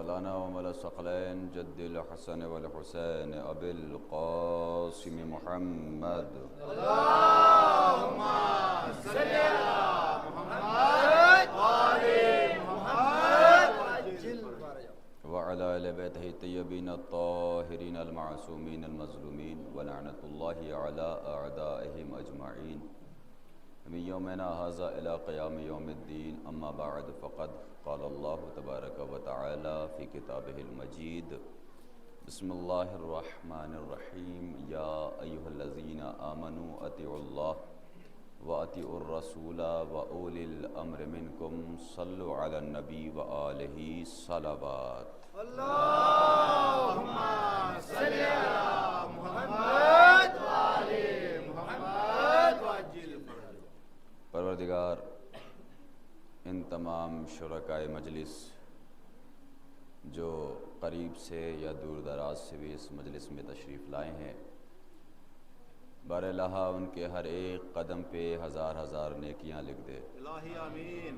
مولانا ومولا الثقلین جد الحسن والحسین ابی القاسم محمد اللہم صلی علی محمد وآل محمد وعلی آل بیتہ الطیبین الطاہرین المعصومین المظلومین ولعنۃ اللہ علی اعدائہم اجمعین من یومنا ھذا الی قیام یوم الدین اما بعد فقد قال اللہ تبارک و تعالی فی کتابہ المجید بسم اللہ الرحمن الرحیم یا ایہا الذین آمنوا اطیعوا اللہ وَأَطِیعُوا الرَّسُولَ وَأُولِي الْأَمْرِ مِنْكُمْ صَلُّوا عَلَى النَّبِيِّ وَآلِهِ صَلَوَاتٌ اللہم صلی علی محمد وآل محمد وعجل فرجہ۔ پروردگار ان تمام شرکائے مجلس جو قریب سے یا دور دراز سے بھی اس مجلس میں تشریف لائے ہیں، بار الہ ان کے ہر ایک قدم پہ ہزار ہزار نیکیاں لکھ دے۔ الہی آمین۔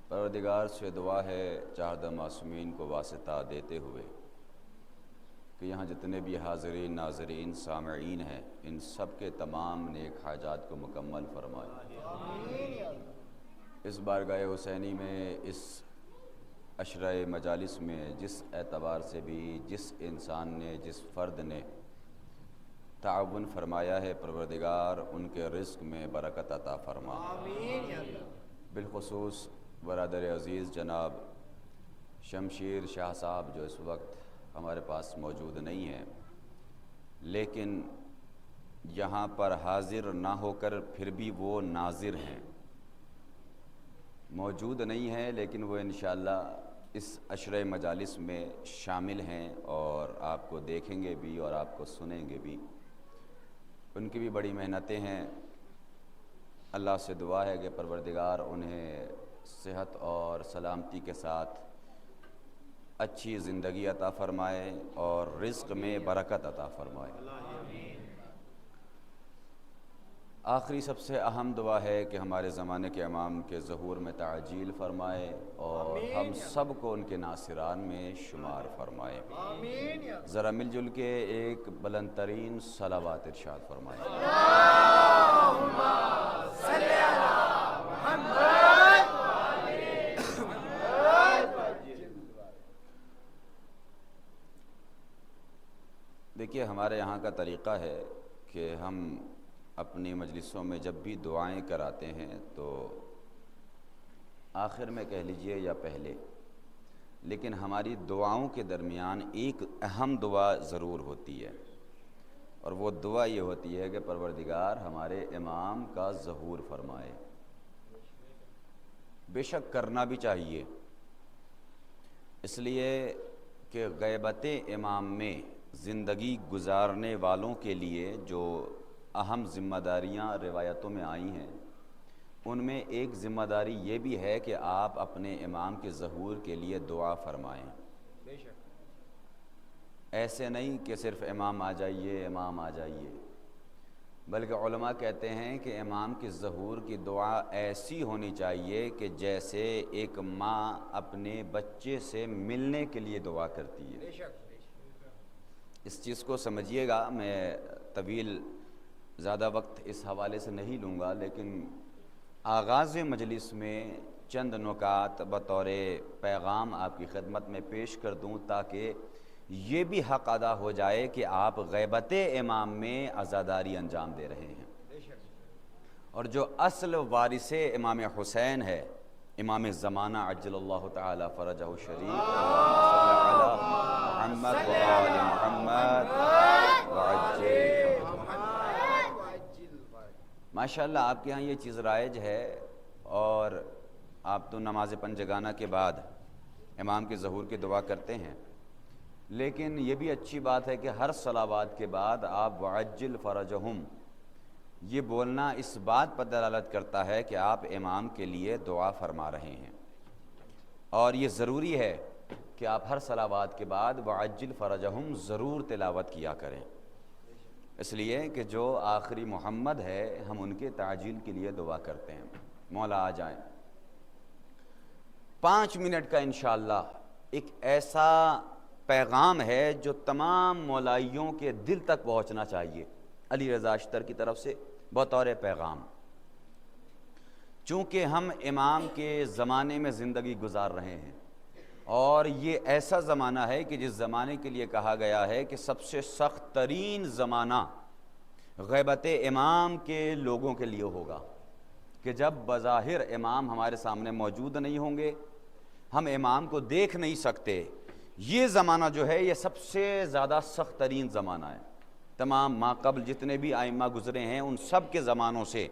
پروردگار سے دعا ہے چاہدہ معصومین کو واسطہ دیتے ہوئے کہ یہاں جتنے بھی حاضرین ناظرین سامعین ہیں ان سب کے تمام نیک حاجات کو مکمل فرمائے۔ اس بارگاہ حسینی میں اس عشرہ مجالس میں جس اعتبار سے بھی جس انسان نے جس فرد نے تعاون فرمایا ہے، پروردگار ان کے رزق میں برکت عطا فرما۔ آمین یا اللہ۔ بالخصوص برادر عزیز جناب شمشیر شاہ صاحب جو اس وقت ہمارے پاس موجود نہیں ہیں، لیکن یہاں پر حاضر نہ ہو کر پھر بھی وہ ناظر ہیں، موجود نہیں ہیں لیکن وہ انشاءاللہ اس عشرہ مجالس میں شامل ہیں اور آپ کو دیکھیں گے بھی اور آپ کو سنیں گے بھی۔ ان کی بھی بڑی محنتیں ہیں، اللہ سے دعا ہے کہ پروردگار انہیں صحت اور سلامتی کے ساتھ اچھی زندگی عطا فرمائے اور رزق میں برکت عطا فرمائے۔ آخری سب سے اہم دعا ہے کہ ہمارے زمانے کے امام کے ظہور میں تعجیل فرمائے اور ہم سب کو ان کے ناصران میں شمار فرمائے۔ آمین یا اللہ۔ ذرا مل جل کے ایک بلند ترین صلوات ارشاد فرمائے۔ اللہم صلی علی محمد وآل محمد وعجل۔ دیکھیے ہمارے یہاں کا طریقہ ہے کہ ہم اپنی مجلسوں میں جب بھی دعائیں کراتے ہیں تو آخر میں کہہ لیجئے یا پہلے، لیکن ہماری دعاؤں کے درمیان ایک اہم دعا ضرور ہوتی ہے، اور وہ دعا یہ ہوتی ہے کہ پروردگار ہمارے امام کا ظہور فرمائے۔ بے شک کرنا بھی چاہیے، اس لیے کہ غیبت امام میں زندگی گزارنے والوں کے لیے جو اہم ذمہ داریاں روایتوں میں آئی ہیں، ان میں ایک ذمہ داری یہ بھی ہے کہ آپ اپنے امام کے ظہور کے لیے دعا فرمائیں۔ بے شک۔ ایسے نہیں کہ صرف امام آ جائیے امام آ جائیے، بلکہ علماء کہتے ہیں کہ امام کے ظہور کی دعا ایسی ہونی چاہیے کہ جیسے ایک ماں اپنے بچے سے ملنے کے لیے دعا کرتی ہے۔ بے شک۔ بے شک۔ اس چیز کو سمجھیے گا، میں طویل زیادہ وقت اس حوالے سے نہیں لوں گا، لیکن آغاز مجلس میں چند نکات بطور پیغام آپ کی خدمت میں پیش کر دوں تاکہ یہ بھی حق ادا ہو جائے کہ آپ غیبت امام میں عزاداری انجام دے رہے ہیں، بے شک۔ اور جو اصل وارث امام حسین ہے، امام زمانہ عجل اللہ تعالی فرجہ الشریف، محمد وآل محمد وعجل۔ ماشاءاللہ آپ کے ہاں یہ چیز رائج ہے، اور آپ تو نماز پنجگانہ کے بعد امام کے ظہور کی دعا کرتے ہیں، لیکن یہ بھی اچھی بات ہے کہ ہر صلوات کے بعد آپ وعجل فرجہم یہ بولنا اس بات پر دلالت کرتا ہے کہ آپ امام کے لیے دعا فرما رہے ہیں، اور یہ ضروری ہے کہ آپ ہر صلوات کے بعد وعجل فرجہم ضرور تلاوت کیا کریں، اس لیے کہ جو آخری محمد ہے ہم ان کے تعجیل کے لیے دعا کرتے ہیں۔ مولا آ جائیں، 5 منٹ کا انشاءاللہ ایک ایسا پیغام ہے جو تمام مولائیوں کے دل تک پہنچنا چاہیے، علی رضا اشتر کی طرف سے بطور پیغام۔ چونکہ ہم امام کے زمانے میں زندگی گزار رہے ہیں، اور یہ ایسا زمانہ ہے کہ جس زمانے کے لیے کہا گیا ہے کہ سب سے سخت ترین زمانہ غیبت امام کے لوگوں کے لیے ہوگا، کہ جب بظاہر امام ہمارے سامنے موجود نہیں ہوں گے، ہم امام کو دیکھ نہیں سکتے۔ یہ زمانہ جو ہے یہ سب سے زیادہ سخت ترین زمانہ ہے۔ تمام ماقبل جتنے بھی ائمہ گزرے ہیں ان سب کے زمانوں سے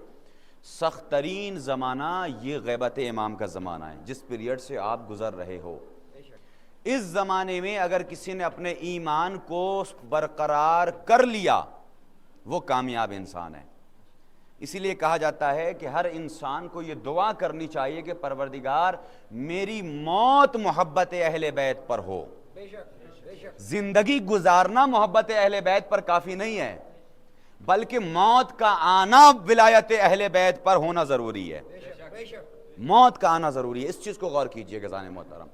سخت ترین زمانہ یہ غیبت امام کا زمانہ ہے، جس پیریڈ سے آپ گزر رہے ہو۔ اس زمانے میں اگر کسی نے اپنے ایمان کو برقرار کر لیا وہ کامیاب انسان ہے۔ اسی لیے کہا جاتا ہے کہ ہر انسان کو یہ دعا کرنی چاہیے کہ پروردگار میری موت محبت اہل بیت پر ہو۔ زندگی گزارنا محبت اہل بیت پر کافی نہیں ہے، بلکہ موت کا آنا ولایت اہل بیت پر ہونا ضروری ہے۔ موت کا آنا ضروری ہے، اس چیز کو غور کیجئے گزان محترم۔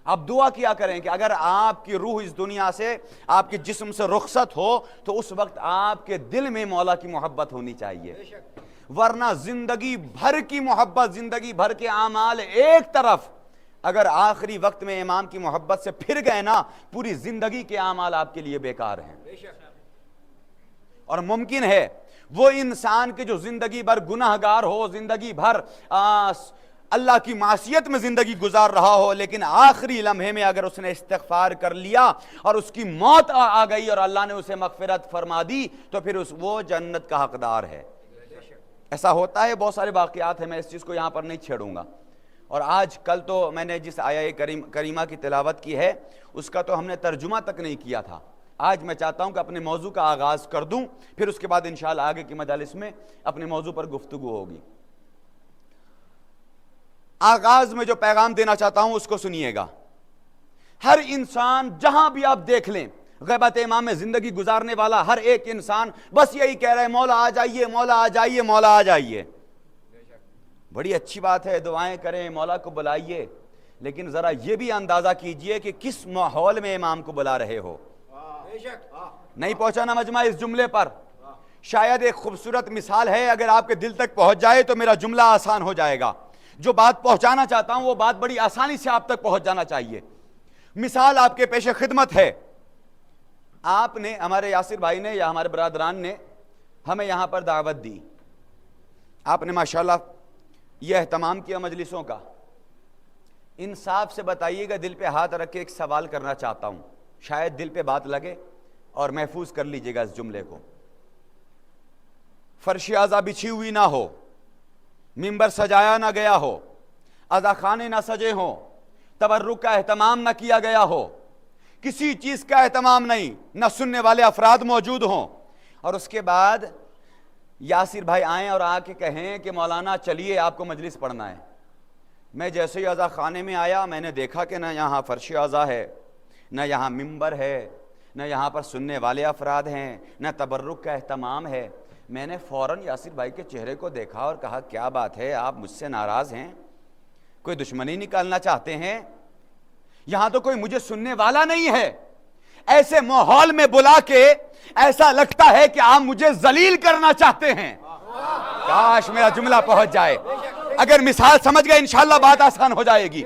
اب دعا کیا کریں کہ اگر آپ کی روح اس دنیا سے، آپ کے جسم سے رخصت ہو تو اس وقت آپ کے دل میں مولا کی محبت ہونی چاہیے، ورنہ زندگی بھر کی محبت، زندگی بھر کے اعمال ایک طرف، اگر آخری وقت میں امام کی محبت سے پھر گئے نا، پوری زندگی کے اعمال آپ کے لیے بیکار ہیں۔ اور ممکن ہے وہ انسان کے جو زندگی بھر گناہگار ہو، زندگی بھر اللہ کی معصیت میں زندگی گزار رہا ہو، لیکن آخری لمحے میں اگر اس نے استغفار کر لیا اور اس کی موت آ گئی اور اللہ نے اسے مغفرت فرما دی تو پھر وہ جنت کا حقدار ہے۔ ایسا ہوتا ہے، بہت سارے واقعات ہیں، میں اس چیز کو یہاں پر نہیں چھیڑوں گا۔ اور آج کل تو میں نے جس آیہ کریمہ کی تلاوت کی ہے اس کا تو ہم نے ترجمہ تک نہیں کیا تھا۔ آج میں چاہتا ہوں کہ اپنے موضوع کا آغاز کر دوں، پھر اس کے بعد انشاءاللہ آگے کی مجالس میں اپنے موضوع پر گفتگو ہوگی۔ آغاز میں جو پیغام دینا چاہتا ہوں اس کو سنیے گا۔ ہر انسان جہاں بھی آپ دیکھ لیں، غیبت امام میں زندگی گزارنے والا ہر ایک انسان بس یہی کہہ رہا ہے مولا آ جائیے، مولا آ جائیے، مولا آ جائیے۔ بڑی اچھی بات ہے، دعائیں کریں، مولا کو بلائیے، لیکن ذرا یہ بھی اندازہ کیجئے کہ کس ماحول میں امام کو بلا رہے ہو۔ نہیں پہنچانا مجمع اس جملے پر، شاید ایک خوبصورت مثال ہے، اگر آپ کے دل تک پہنچ جائے تو میرا جملہ آسان ہو جائے گا۔ جو بات پہنچانا چاہتا ہوں وہ بات بڑی آسانی سے آپ تک پہنچ جانا چاہیے۔ مثال آپ کے پیش خدمت ہے، آپ نے، ہمارے یاسر بھائی نے یا ہمارے برادران نے ہمیں یہاں پر دعوت دی، آپ نے ماشاءاللہ یہ اہتمام کیا مجلسوں کا۔ انصاف سے بتائیے گا، دل پہ ہاتھ رکھ کے ایک سوال کرنا چاہتا ہوں، شاید دل پہ بات لگے اور محفوظ کر لیجئے گا اس جملے کو۔ فرش عزا بچھی ہوئی نہ ہو، ممبر سجایا نہ گیا ہو، عزا خانے نہ سجے ہوں، تبرک کا اہتمام نہ کیا گیا ہو، کسی چیز کا اہتمام نہیں، نہ سننے والے افراد موجود ہوں، اور اس کے بعد یاسر بھائی آئیں اور آ کے کہیں کہ مولانا چلیے آپ کو مجلس پڑھنا ہے۔ میں جیسے ہی عزا خانے میں آیا میں نے دیکھا کہ نہ یہاں فرش عزا ہے، نہ یہاں ممبر ہے، نہ یہاں پر سننے والے افراد ہیں، نہ تبرک کا اہتمام ہے۔ میں نے فوراً یاسر بھائی کے چہرے کو دیکھا اور کہا کیا بات ہے، آپ مجھ سے ناراض ہیں، کوئی دشمنی نکالنا چاہتے ہیں؟ یہاں تو کوئی مجھے سننے والا نہیں ہے، ایسے ماحول میں بلا کے ایسا لگتا ہے کہ آپ مجھے ذلیل کرنا چاہتے ہیں۔ کاش میرا جملہ پہنچ جائے، اگر مثال سمجھ گئے انشاءاللہ بات آسان ہو جائے گی۔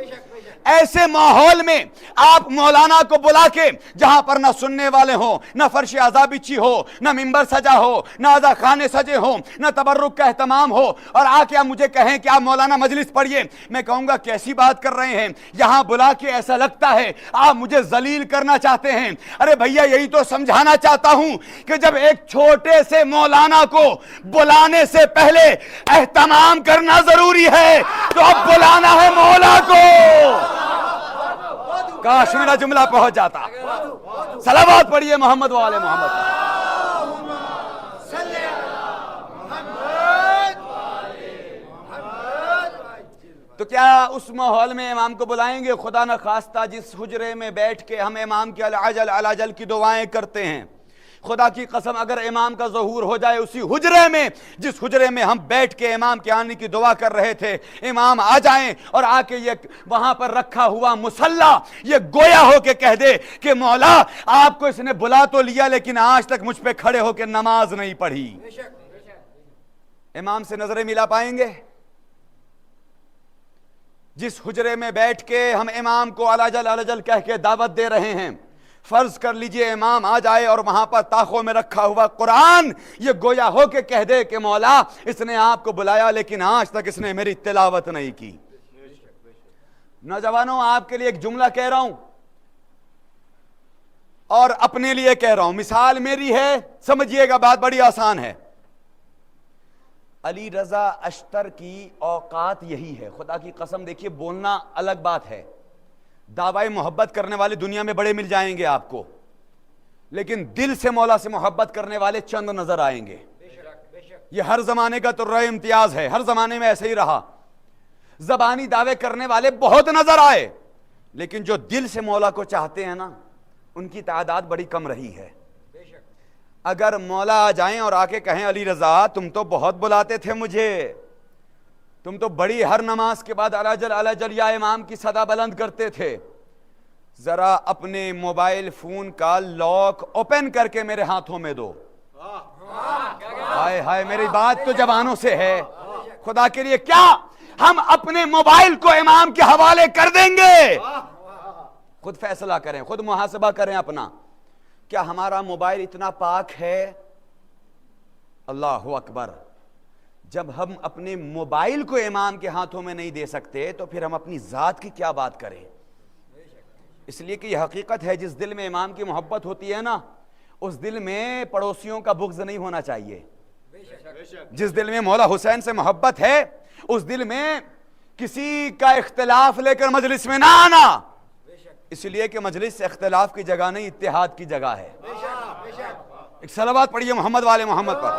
ایسے ماحول میں آپ مولانا کو بلا کے جہاں پر نہ سننے والے ہوں، نہ فرش عزا بچھی ہو، نہ ممبر سجا ہو، نہ عزا خانے سجے ہوں، نہ تبرک کا اہتمام ہو، اور آ کے آپ مجھے کہیں کہ آپ مولانا مجلس پڑھیے، میں کہوں گا کیسی بات کر رہے ہیں، یہاں بلا کے ایسا لگتا ہے آپ مجھے ذلیل کرنا چاہتے ہیں۔ ارے بھیا یہی تو سمجھانا چاہتا ہوں کہ جب ایک چھوٹے سے مولانا کو بلانے سے پہلے اہتمام کرنا ضروری ہے تو اب بلانا ہے مولا کو۔ کاش میرا جملہ پہنچ جاتا۔ صلوات پڑھیے محمد والے محمد۔ تو کیا اس ماحول میں امام کو بلائیں گے؟ خدا نخواستہ جس حجرے میں بیٹھ کے ہم امام کے العجل العجل کی دعائیں کرتے ہیں، خدا کی قسم اگر امام کا ظہور ہو جائے اسی حجرے میں جس حجرے میں ہم بیٹھ کے امام کے آنے کی دعا کر رہے تھے، امام آ جائیں اور آ کے یہ وہاں پر رکھا ہوا مصلی یہ گویا ہو کے کہہ دے کہ مولا آپ کو اس نے بلا تو لیا لیکن آج تک مجھ پہ کھڑے ہو کے نماز نہیں پڑھی، امام سے نظریں ملا پائیں گے؟ جس حجرے میں بیٹھ کے ہم امام کو علاجل علاجل کہہ کے دعوت دے رہے ہیں، فرض کر لیجئے امام آ جائے اور وہاں پر طاقوں میں رکھا ہوا قرآن یہ گویا ہو کے کہہ دے کہ مولا اس نے آپ کو بلایا لیکن آج تک اس نے میری تلاوت نہیں کی۔ نوجوانوں آپ کے لیے ایک جملہ کہہ رہا ہوں اور اپنے لیے کہہ رہا ہوں، مثال میری ہے، سمجھیے گا بات بڑی آسان ہے۔ علی رضا اشتر کی اوقات یہی ہے، خدا کی قسم دیکھیے بولنا الگ بات ہے، دعوی محبت کرنے والے دنیا میں بڑے مل جائیں گے آپ کو، لیکن دل سے مولا سے محبت کرنے والے چند نظر آئیں گے۔ یہ ہر زمانے کا ترہ امتیاز ہے، ہر زمانے میں ایسے ہی رہا، زبانی دعوے کرنے والے بہت نظر آئے لیکن جو دل سے مولا کو چاہتے ہیں نا ان کی تعداد بڑی کم رہی ہے۔ اگر مولا آ جائیں اور آ کے کہیں علی رضا تم تو بہت بلاتے تھے مجھے، تم تو بڑی ہر نماز کے بعد علاجل علاجل یا امام کی صدا بلند کرتے تھے، ذرا اپنے موبائل فون کا لاک اوپن کر کے میرے ہاتھوں میں دو۔ ہائے ہائے میری بات تو جوانوں سے ہے، خدا کے لیے کیا ہم اپنے موبائل کو امام کے حوالے کر دیں گے؟ خود فیصلہ کریں، خود محاسبہ کریں اپنا، کیا ہمارا موبائل اتنا پاک ہے؟ اللہ اکبر، جب ہم اپنے موبائل کو امام کے ہاتھوں میں نہیں دے سکتے تو پھر ہم اپنی ذات کی کیا بات کریں؟ اس لیے کہ یہ حقیقت ہے جس دل میں امام کی محبت ہوتی ہے نا اس دل میں پڑوسیوں کا بغض نہیں ہونا چاہیے، جس دل میں مولا حسین سے محبت ہے اس دل میں کسی کا اختلاف لے کر مجلس میں نہ آنا، اس لیے کہ مجلس اختلاف کی جگہ نہیں اتحاد کی جگہ ہے۔ ایک صلوات پڑھیے محمد والے محمد پر۔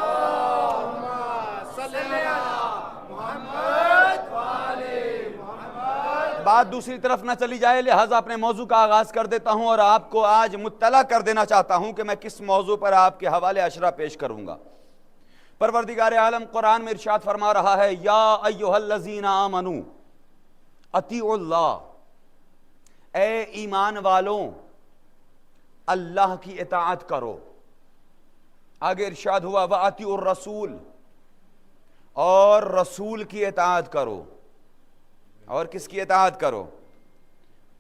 بات دوسری طرف نہ چلی جائے لہٰذا اپنے موضوع کا آغاز کر دیتا ہوں اور آپ کو آج مطلع کر دینا چاہتا ہوں کہ میں کس موضوع پر آپ کے حوالے اشرا پیش کروں گا۔ پروردگار عالم قرآن میں ارشاد فرما رہا ہے یا ایھا الذین آمنوا اطیعوا اللہ، اے ایمان والوں اللہ کی اطاعت کرو۔ آگے ارشاد ہوا وَأَطِیعُوا الرَّسُولَ، اور رسول کی اطاعت کرو، اور کس کی اطاعت کرو؟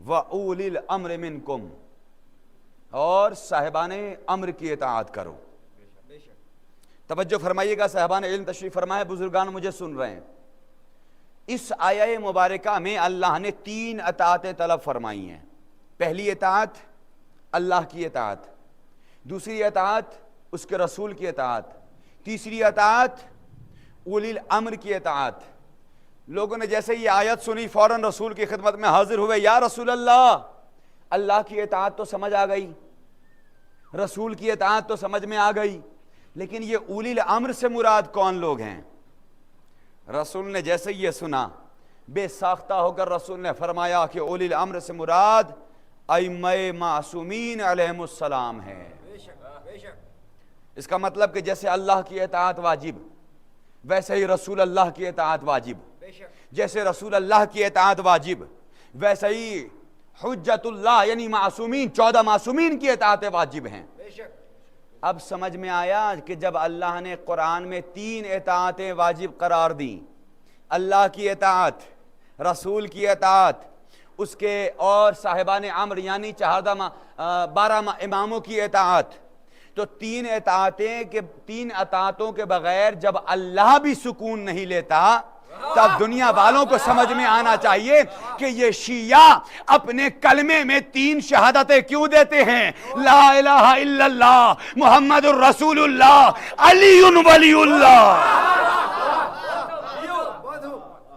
وَأُولِي الْأَمْرِ مِنْکُمْ، اور صاحبان امر کی اطاعت کرو۔ توجہ فرمائیے گا، صاحبان علم تشریف فرمائے، بزرگان مجھے سن رہے ہیں۔ اس آیہ مبارکہ میں اللہ نے 3 اطاعتیں طلب فرمائی ہیں۔ پہلی اطاعت اللہ کی اطاعت، دوسری اطاعت اس کے رسول کی اطاعت، تیسری اطاعت اولی الامر کی اطاعت۔ لوگوں نے جیسے یہ آیت سنی فوراً رسول کی خدمت میں حاضر ہوئے، یا رسول اللہ، اللہ کی اطاعت تو سمجھ آ گئی، رسول کی اطاعت تو سمجھ میں آ گئی، لیکن یہ اولی الامر سے مراد کون لوگ ہیں؟ رسول نے جیسے یہ سنا بے ساختہ ہو کر رسول نے فرمایا کہ اولی الامر سے مراد ائمہ معصومین علیہم السلام ہے۔ اس کا مطلب کہ جیسے اللہ کی اطاعت واجب ویسے ہی رسول اللہ کی اطاعت واجب، جیسے رسول اللہ کی اطاعت واجب ویسے ہی حجت اللہ یعنی معصومین 14 معصومین کی اطاعتیں واجب ہیں۔ اب سمجھ میں آیا کہ جب اللہ نے قرآن میں 3 اطاعتیں واجب قرار دیں، اللہ کی اطاعت، رسول کی اطاعت، اس کے اور صاحبان امر یعنی 12 اماموں کی اطاعت، تو 3 اطاعتوں کے بغیر جب اللہ بھی سکون نہیں لیتا تب دنیا والوں کو سمجھ میں آنا چاہیے کہ یہ شیعہ اپنے کلمے میں 3 شہادتیں کیوں دیتے ہیں، لا الہ الا اللہ محمد الرسول اللہ علی ولی اللہ۔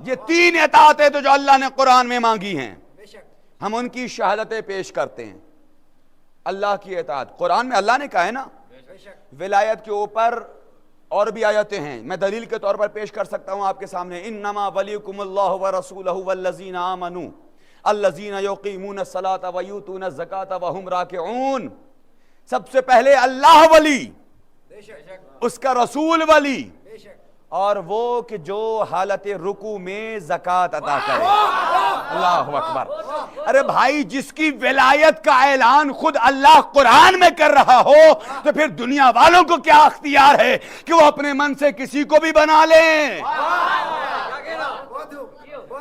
یہ 3 اطاعتیں تو جو اللہ نے قرآن میں مانگی ہیں ہم ان کی شہادتیں پیش کرتے ہیں۔ اللہ کی اطاعت قرآن میں اللہ نے کہا ہے نا، ولایت کے اوپر اور بھی آیتیں ہیں، میں دلیل کے طور پر پیش کر سکتا ہوں آپ کے سامنے۔ انما ولیکم اللہ ورسولہ والذین آمنوا الذین یقیمون الصلاۃ ویؤتون الزکاۃ وہم راکعون۔ سب سے پہلے اللہ ولی، بے شک اس کا رسول ولی، بے شک اور وہ کہ جو حالت رکوع میں زکوٰۃ عطا کرے۔ اللہ اکبر۔ ارے بھائی، جس کی ولایت کا اعلان خود اللہ قرآن میں کر رہا ہو تو پھر دنیا والوں کو کیا اختیار ہے کہ وہ اپنے من سے کسی کو بھی بنا لیں؟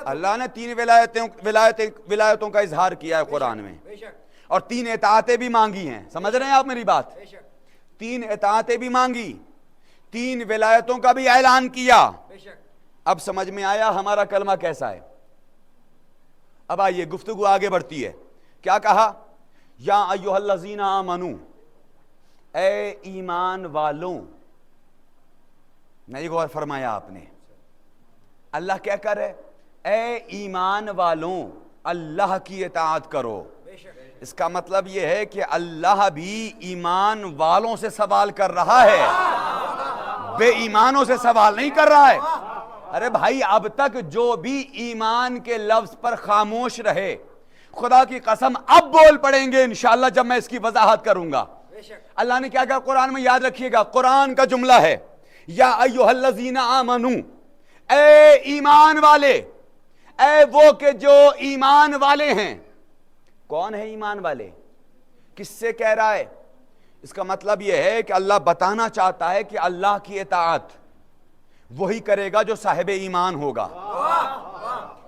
اللہ نے 3 ولایتوں کا اظہار کیا ہے قرآن میں، بے شک اور 3 اطاعتیں بھی مانگی ہیں۔ سمجھ رہے ہیں آپ میری بات؟ بے شک 3 اطاعتیں بھی مانگی، 3 ولایتوں کا بھی اعلان کیا۔ بے شک اب سمجھ میں آیا ہمارا کلمہ کیسا ہے؟ اب آئیے گفتگو آگے بڑھتی ہے۔ کیا کہا؟ یا ایھا الذین آمنو، اے ایمان والوں۔ نہیں غور فرمایا آپ نے؟ اللہ کیا کر رہے؟ اے ایمان والوں، اللہ کی اطاعت کرو۔ بے شک اس کا مطلب یہ ہے کہ اللہ بھی ایمان والوں سے سوال کر رہا ہے، بے ایمانوں سے سوال نہیں کر رہا ہے۔ ارے بھائی، اب تک جو بھی ایمان کے لفظ پر خاموش رہے، خدا کی قسم اب بول پڑیں گے انشاءاللہ جب میں اس کی وضاحت کروں گا۔ بے شک اللہ نے کیا کہا قرآن میں؟ یاد رکھیے گا، قرآن کا جملہ ہے یا ایھا الذین آمنو، اے ایمان والے، اے وہ کہ جو ایمان والے ہیں۔ کون ہے ایمان والے؟ کس سے کہہ رہا ہے؟ اس کا مطلب یہ ہے کہ اللہ بتانا چاہتا ہے کہ اللہ کی اطاعت وہی کرے گا جو صاحب ایمان ہوگا،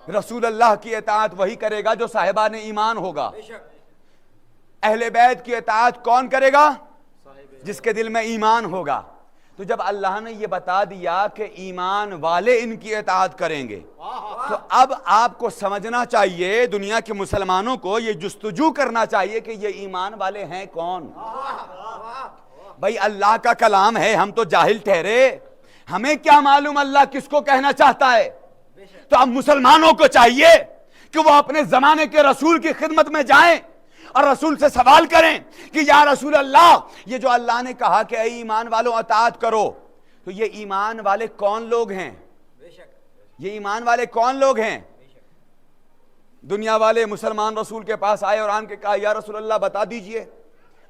رسول اللہ کی اطاعت وہی کرے گا جو صاحبان ایمان ہوگا۔ بے شک اہل بیت کی اطاعت کون کرے گا؟ جس کے دل میں ایمان ہوگا۔ تو جب اللہ نے یہ بتا دیا کہ ایمان والے ان کی اطاعت کریں گے، تو اب آپ کو سمجھنا چاہیے، دنیا کے مسلمانوں کو یہ جستجو کرنا چاہیے کہ یہ ایمان والے ہیں کون؟ بھائی اللہ کا کلام ہے، ہم تو جاہل ٹھہرے، ہمیں کیا معلوم اللہ کس کو کہنا چاہتا ہے؟ تو اب مسلمانوں کو چاہیے کہ وہ اپنے زمانے کے رسول کی خدمت میں جائیں اور رسول سے سوال کریں کہ یا رسول اللہ، یہ جو اللہ نے کہا کہ اے ایمان والوں اطاعت کرو، تو یہ ایمان والے کون لوگ ہیں؟ بے شک یہ ایمان والے کون لوگ ہیں؟ دنیا والے مسلمان رسول کے پاس آئے اور آن کے کہا یا رسول اللہ بتا دیجئے۔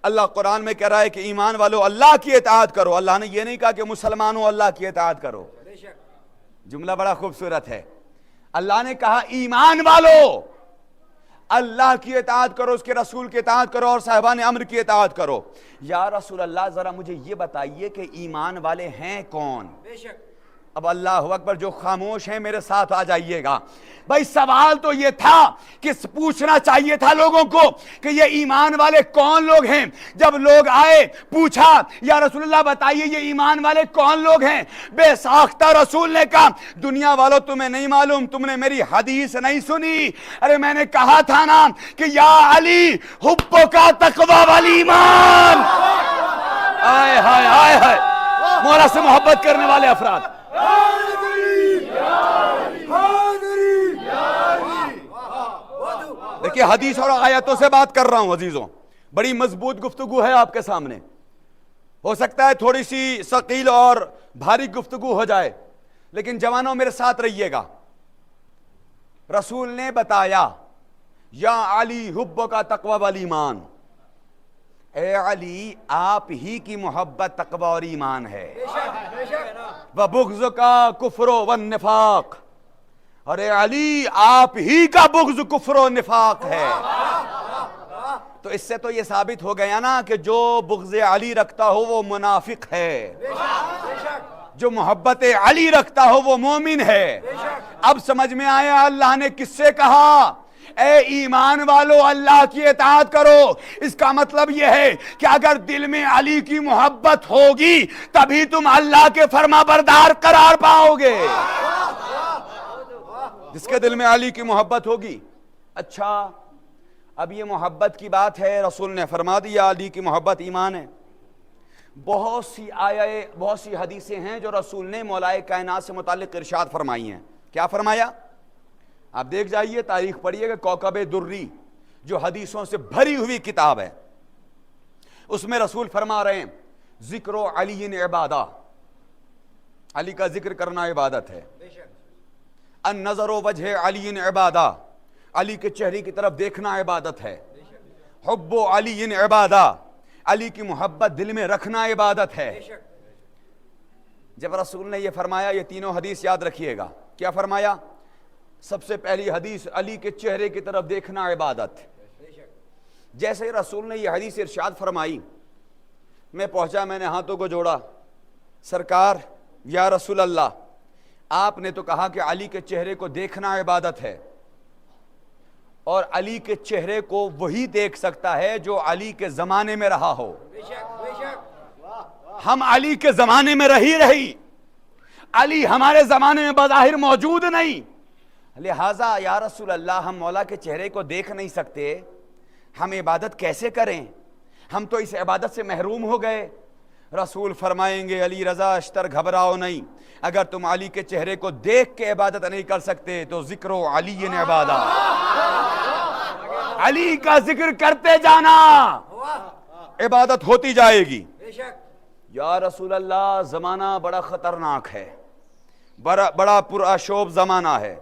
اللہ قرآن میں کہہ رہا ہے کہ ایمان والوں اللہ کی اطاعت کرو۔ اللہ نے یہ نہیں کہا کہ مسلمانوں اللہ کی اطاعت کرو۔ بے شک جملہ بڑا خوبصورت ہے۔ اللہ نے کہا ایمان والو اللہ کی اطاعت کرو، اس کے رسول کی اطاعت کرو اور صاحبان امر کی اطاعت کرو۔ یا رسول اللہ ذرا مجھے یہ بتائیے کہ ایمان والے ہیں کون؟ بے شک اب اللہ اکبر، جو خاموش ہیں میرے ساتھ آ جائیے گا۔ بھائی سوال تو یہ تھا کہ پوچھنا چاہیے تھا لوگوں کو کہ یہ ایمان والے کون لوگ ہیں۔ جب لوگ آئے پوچھا یا رسول اللہ بتائیے یہ ایمان والے کون لوگ ہیں، بے ساختہ رسول نے کہا دنیا والوں تمہیں نہیں معلوم، تم نے میری حدیث نہیں سنی۔ ارے میں نے کہا تھا نا کہ یا علی حبوں کا تقوی والی ایمان۔ آئے ہائے آئے ہائے، مولا سے محبت کرنے والے افراد۔ دیکھیں حدیث اور آیتوں سے بات کر رہا ہوں عزیزوں، بڑی مضبوط گفتگو ہے آپ کے سامنے۔ ہو سکتا ہے تھوڑی سی ثقیل اور بھاری گفتگو ہو جائے، لیکن جوانوں میرے ساتھ رہیے گا۔ رسول نے بتایا یا علی حب کا تقوی والایمان، اے علی آپ ہی کی محبت تقوی اور ایمان ہے، وبغض کا کفر و نفاق، اور اے علی آپ ہی کا بغض کفر و نفاق ہے۔ تو اس سے تو یہ ثابت ہو گیا نا کہ جو بغض علی رکھتا ہو وہ منافق ہے، جو محبت علی رکھتا ہو وہ مومن ہے۔ اب سمجھ میں آیا اللہ نے کس سے کہا اے ایمان والو اللہ کی اطاعت کرو؟ اس کا مطلب یہ ہے کہ اگر دل میں علی کی محبت ہوگی تبھی تم اللہ کے فرما بردار قرار پاؤ گے، جس کے دل میں علی کی محبت ہوگی۔ اچھا اب یہ محبت کی بات ہے، رسول نے فرما دیا علی کی محبت ایمان ہے۔ بہت سی حدیثیں ہیں جو رسول نے مولائے کائنات سے متعلق ارشاد فرمائی ہیں۔ کیا فرمایا؟ آپ دیکھ جائیے، تاریخ پڑھیے گا، کوکب دری جو حدیثوں سے بھری ہوئی کتاب ہے، اس میں رسول فرما رہے ہیں ذکر علی عبادہ، علی کا ذکر کرنا عبادت ہے۔ النظر وجہ علی عبادہ، علی کے چہرے کی طرف دیکھنا عبادت ہے۔ حب علی عبادہ، علی کی محبت دل میں رکھنا عبادت ہے۔ بے شک جب رسول نے یہ فرمایا، یہ تینوں حدیث یاد رکھیے گا، کیا فرمایا؟ سب سے پہلی حدیث، علی کے چہرے کی طرف دیکھنا عبادت۔ بے شک جیسے ہی رسول نے یہ حدیث ارشاد فرمائی، میں پہنچا، میں نے ہاتھوں کو جوڑا، سرکار یا رسول اللہ، آپ نے تو کہا کہ علی کے چہرے کو دیکھنا عبادت ہے، اور علی کے چہرے کو وہی دیکھ سکتا ہے جو علی کے زمانے میں رہا ہو۔ بے شک بے شک ہم علی کے زمانے میں رہی علی ہمارے زمانے میں بظاہر موجود نہیں، لہٰذا یا رسول اللہ ہم مولا کے چہرے کو دیکھ نہیں سکتے، ہم عبادت کیسے کریں؟ ہم تو اس عبادت سے محروم ہو گئے۔ رسول فرمائیں گے، علی رضا اشتر گھبراؤ نہیں، اگر تم علی کے چہرے کو دیکھ کے عبادت نہیں کر سکتے تو ذکر علی عبادت، علی کا ذکر کرتے جانا، عبادت ہوتی جائے گی۔ بے شک یا رسول اللہ زمانہ بڑا خطرناک ہے، بڑا پرآشوب زمانہ ہے،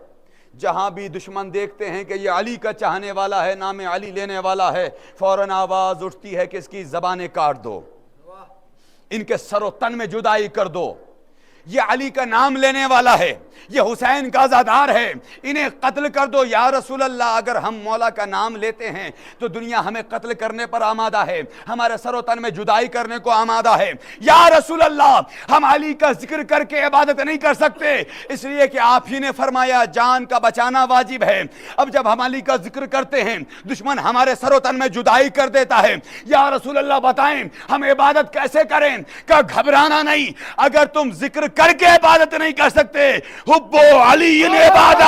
جہاں بھی دشمن دیکھتے ہیں کہ یہ علی کا چاہنے والا ہے، نام علی لینے والا ہے، فوراً آواز اٹھتی ہے کہ اس کی زبانیں کاٹ دو، ان کے سر و تن میں جدائی کر دو، یہ علی کا نام لینے والا ہے، یہ حسین کا عزادار ہے، انہیں قتل کر دو۔ یا رسول اللہ اگر ہم مولا کا نام لیتے ہیں تو دنیا ہمیں قتل کرنے پر آمادہ ہے، ہمارے سر و تن میں جدائی کرنے کو آمادہ ہے۔ یا رسول اللہ ہم علی کا ذکر کر کے عبادت نہیں کر سکتے، اس لیے کہ آپ ہی نے فرمایا جان کا بچانا واجب ہے۔ اب جب ہم علی کا ذکر کرتے ہیں دشمن ہمارے سر و تن میں جدائی کر دیتا ہے، یا رسول اللہ بتائیں ہم عبادت کیسے کریں؟ کہ گھبرانا نہیں، اگر تم ذکر کر کے عبادت نہیں کر سکتے، حب علی عبادت۔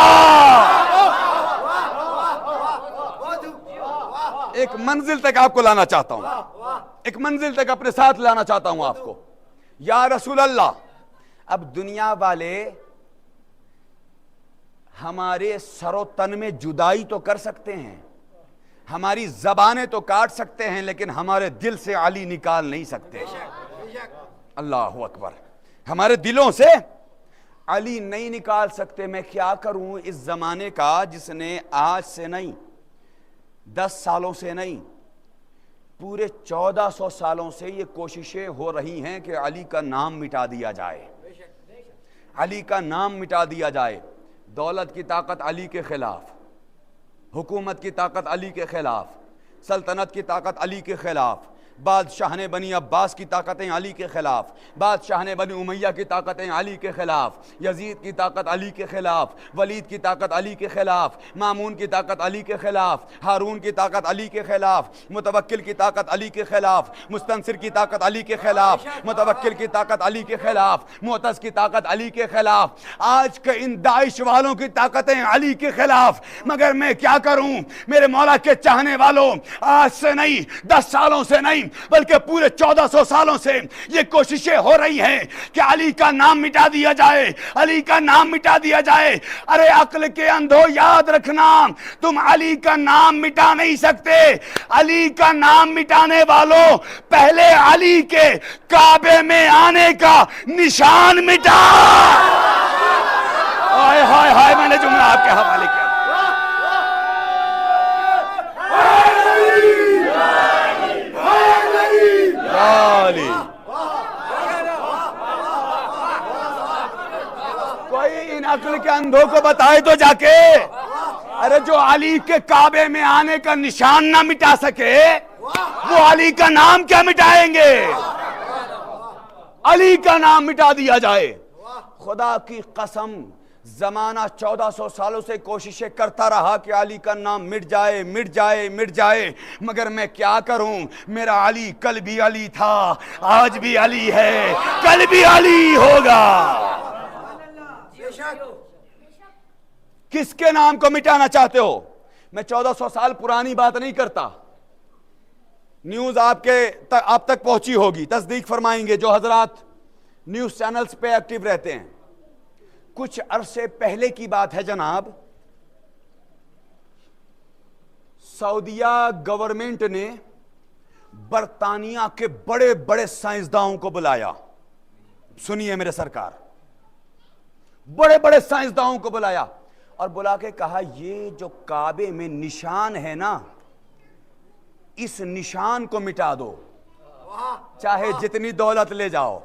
ایک منزل تک آپ کو لانا چاہتا ہوں، ایک منزل تک اپنے ساتھ لانا چاہتا ہوں آپ کو۔ یا رسول اللہ اب دنیا والے ہمارے سر و تن میں جدائی تو کر سکتے ہیں، ہماری زبانیں تو کاٹ سکتے ہیں، لیکن ہمارے دل سے علی نکال نہیں سکتے۔ اللہ اکبر، ہمارے دلوں سے علی نہیں نکال سکتے۔ میں کیا کروں اس زمانے کا جس نے آج سے نہیں، 10 سالوں سے نہیں، پورے 1400 سالوں سے یہ کوششیں ہو رہی ہیں کہ علی کا نام مٹا دیا جائے، علی کا نام مٹا دیا جائے۔ دولت کی طاقت علی کے خلاف، حکومت کی طاقت علی کے خلاف، سلطنت کی طاقت علی کے خلاف، بادشاہ نے بنی عباس کی طاقتیں علی کے خلاف، بادشاہ نے بنی امیہ کی طاقتیں علی کے خلاف، یزید کی طاقت علی کے خلاف، ولید کی طاقت علی کے خلاف، مامون کی طاقت علی کے خلاف، ہارون کی طاقت علی کے خلاف، متوکل کی طاقت علی کے خلاف، مستنصر کی طاقت علی کے خلاف، متوکل کی طاقت علی کے خلاف، معتز کی طاقت علی کے خلاف، آج کے ان داعش والوں کی طاقتیں علی کے خلاف۔ مگر میں کیا کروں؟ میرے مولا کے چاہنے والوں، آج سے نہیں، 10 سالوں سے نہیں، بلکہ پورے 1400 سالوں سے یہ کوششیں ہو رہی ہیں کہ علی کا نام مٹا دیا جائے، علی کا نام مٹا دیا جائے۔ ارے عقل کے اندھو یاد رکھنا، تم علی کا نام مٹا نہیں سکتے۔ علی کا نام مٹانے والوں، پہلے علی کے کعبے میں آنے کا نشان مٹا۔ ہائے ہائے ہائے، میں نے جملہ آپ کے حوالے کیا۔ کوئی ان عقل کے اندھوں کو بتائے تو جا کے، ارے جو علی کے کعبے میں آنے کا نشان نہ مٹا سکے وہ علی کا نام کیا مٹائیں گے؟ علی کا نام مٹا دیا جائے۔ خدا کی قسم زمانہ 1400 سالوں سے کوششیں کرتا رہا کہ علی کا نام مٹ جائے مٹ جائے مٹ جائے، مگر میں کیا کروں؟ میرا علی کل بھی علی تھا، آج بھی علی ہے، کل بھی علی ہوگا۔ کس کے نام کو مٹانا چاہتے ہو؟ میں 1400 سال پرانی بات نہیں کرتا، نیوز آپ تک پہنچی ہوگی، تصدیق فرمائیں گے جو حضرات نیوز چینلز پہ ایکٹیو رہتے ہیں۔ کچھ عرصے پہلے کی بات ہے جناب، سعودیہ گورنمنٹ نے برطانیہ کے بڑے بڑے سائنسدانوں کو بلایا، سنیے میرے سرکار، بڑے بڑے سائنسدانوں کو بلایا اور بلا کے کہا یہ جو کعبے میں نشان ہے نا، اس نشان کو مٹا دو۔ چاہے جتنی دولت لے جاؤ،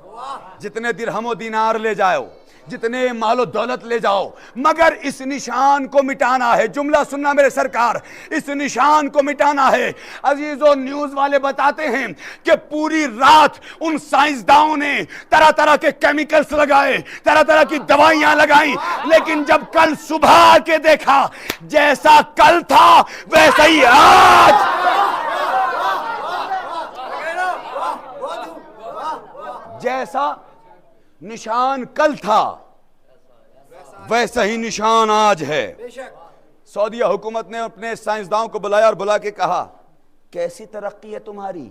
جتنے درہم و دینار لے جاؤ، جتنے مال و دولت لے جاؤ، مگر اس نشان کو مٹانا ہے۔ جملہ سننا میرے سرکار، اس نشان کو مٹانا ہے۔ عزیزو، نیوز والے بتاتے ہیں کہ پوری رات ان سائنسدانوں نے طرح طرح کے کیمیکلز لگائے، طرح طرح کی دوائیاں لگائیں، لیکن جب کل صبح آ کے دیکھا جیسا کل تھا ویسا ہی آج۔ جیسا نشان کل تھا ویسا ہی نشان آج ہے۔ سعودیہ حکومت نے اپنے سائنسدانوں کو بلایا اور بلا کے کہا، کیسی ترقی ہے تمہاری،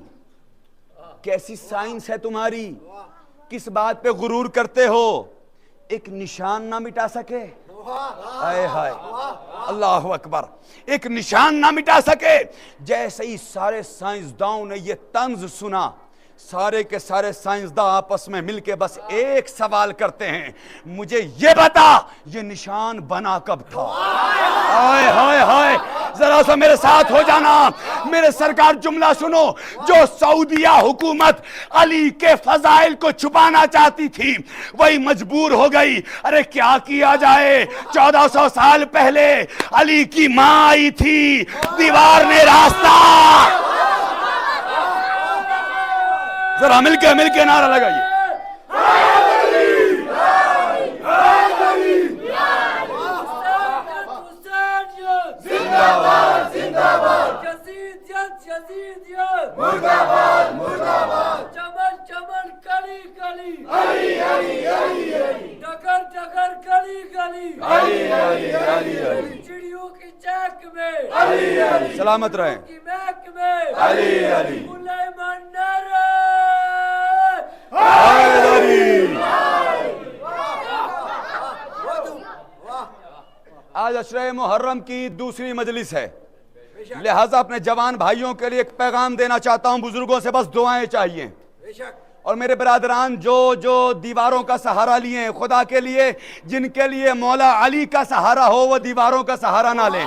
کیسی سائنس ہے تمہاری، کس بات پہ غرور کرتے ہو، ایک نشان نہ مٹا سکے؟ آئے ہائے، اللہ اکبر، ایک نشان نہ مٹا سکے۔ جیسے ہی سارے سائنسدانوں نے یہ طنز سنا، سارے کے سارے سائنسداں آپس میں مل کے بس ایک سوال کرتے ہیں، مجھے یہ بتا یہ نشان بنا کب تھا؟ آئے ہائے ہائے، ذرا سا میرے ساتھ ہو جانا۔ میرے سرکار جملہ سنو، جو سعودیہ حکومت علی کے فضائل کو چھپانا چاہتی تھی وہی مجبور ہو گئی۔ ارے کیا کیا جائے، 1400 سال پہلے علی کی ماں آئی تھی، دیوار نے راستہ، ذرا مل کے نعرہ لگائیے، زندہ باد زندہ باد، مردہ باد مردہ باد، چمن چمن کلی کلی، علی علی علی علی، ڈگر ڈگر گلی گلی، علی علی علی علی، چڑیوں کی چہک میں، علی علی، سلامت رہیں، کی مہک میں، علی علی، سلیمان نعرہ حیدری۔ آج عشرہ محرم کی دوسری مجلس ہے، لہٰذا اپنے جوان بھائیوں کے لیے ایک پیغام دینا چاہتا ہوں، بزرگوں سے بس دعائیں چاہیے۔ اور میرے برادران جو دیواروں کا سہارا لیے ہیں، خدا کے لیے جن کے لیے مولا علی کا سہارا ہو وہ دیواروں کا سہارا نہ لیں۔